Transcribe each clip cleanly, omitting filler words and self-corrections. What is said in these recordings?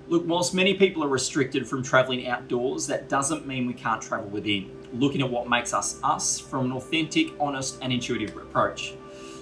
Look, whilst many people are restricted from traveling outdoors, that doesn't mean we can't travel within, looking at what makes us us from an authentic, honest, and intuitive approach.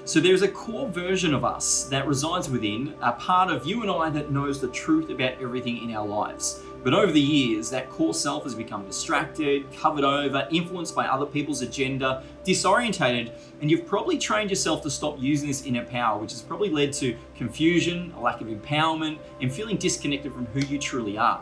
So there's a core version of us that resides within, a part of you and I that knows the truth about everything in our lives. But over the years, that core self has become distracted, covered over, influenced by other people's agenda, disorientated, and you've probably trained yourself to stop using this inner power, which has probably led to confusion, a lack of empowerment, and feeling disconnected from who you truly are.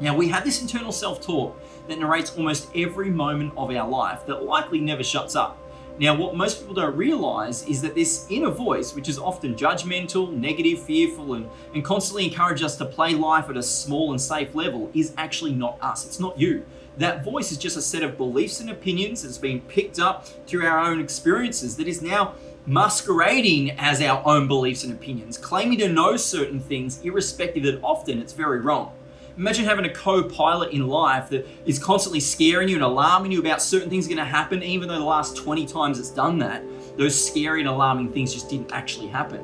Now, we have this internal self-talk that narrates almost every moment of our life that likely never shuts up. Now, what most people don't realize is that this inner voice, which is often judgmental, negative, fearful, and constantly encourages us to play life at a small and safe level, is actually not us. It's not you. That voice is just a set of beliefs and opinions that's been picked up through our own experiences that is now masquerading as our own beliefs and opinions, claiming to know certain things irrespective that often it's very wrong. Imagine having a co-pilot in life that is constantly scaring you and alarming you about certain things going to happen, even though the last 20 times it's done that, those scary and alarming things just didn't actually happen.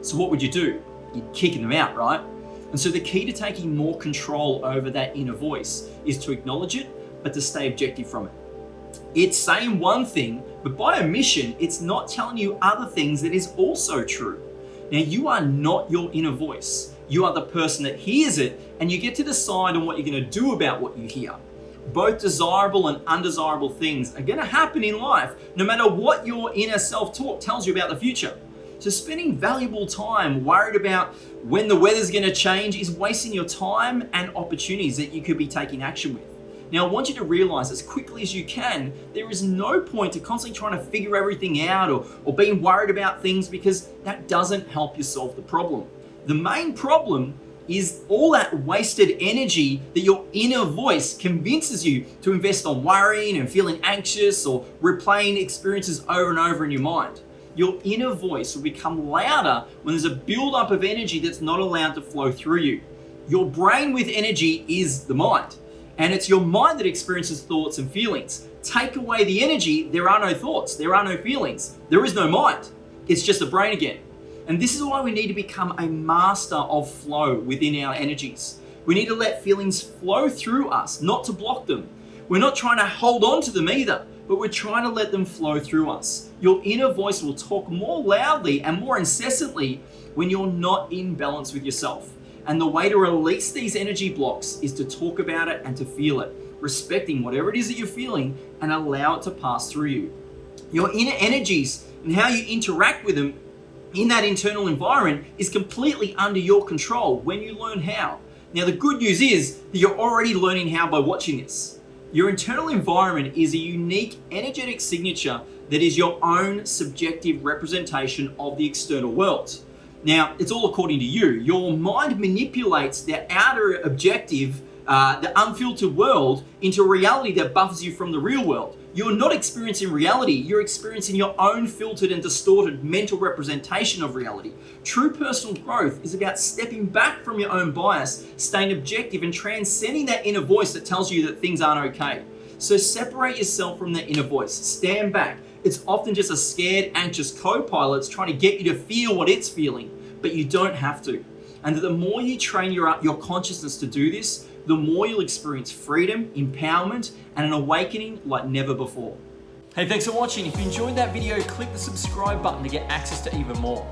So what would you do? You'd kick them out, right? And so the key to taking more control over that inner voice is to acknowledge it, but to stay objective from it. It's saying one thing, but by omission, it's not telling you other things that is also true. Now, you are not your inner voice. You are the person that hears it, and you get to decide on what you're going to do about what you hear. Both desirable and undesirable things are going to happen in life, no matter what your inner self-talk tells you about the future. So spending valuable time worried about when the weather's going to change is wasting your time and opportunities that you could be taking action with. Now, I want you to realize as quickly as you can, there is no point to constantly trying to figure everything out or being worried about things, because that doesn't help you solve the problem. The main problem is all that wasted energy that your inner voice convinces you to invest on worrying and feeling anxious or replaying experiences over and over in your mind. Your inner voice will become louder when there's a buildup of energy that's not allowed to flow through you. Your brain with energy is the mind, and it's your mind that experiences thoughts and feelings. Take away the energy, there are no thoughts, there are no feelings, there is no mind. It's just the brain again. And this is why we need to become a master of flow within our energies. We need to let feelings flow through us, not to block them. We're not trying to hold on to them either, but we're trying to let them flow through us. Your inner voice will talk more loudly and more incessantly when you're not in balance with yourself. And the way to release these energy blocks is to talk about it and to feel it, respecting whatever it is that you're feeling and allow it to pass through you. Your inner energies and how you interact with them in that internal environment is completely under your control when you learn how. Now, the good news is that you're already learning how by watching this. Your internal environment is a unique energetic signature that is your own subjective representation of the external world. Now, it's all according to you. Your mind manipulates the outer objective, the unfiltered world, into a reality that buffers you from the real world. You're not experiencing reality, you're experiencing your own filtered and distorted mental representation of reality. True personal growth is about stepping back from your own bias, staying objective, and transcending that inner voice that tells you that things aren't okay. So separate yourself from that inner voice, stand back. It's often just a scared, anxious co-pilot that's trying to get you to feel what it's feeling, but you don't have to. And the more you train your consciousness to do this, the more you'll experience freedom, empowerment, and an awakening like never before. Hey, thanks for watching. If you enjoyed that video, click the subscribe button to get access to even more.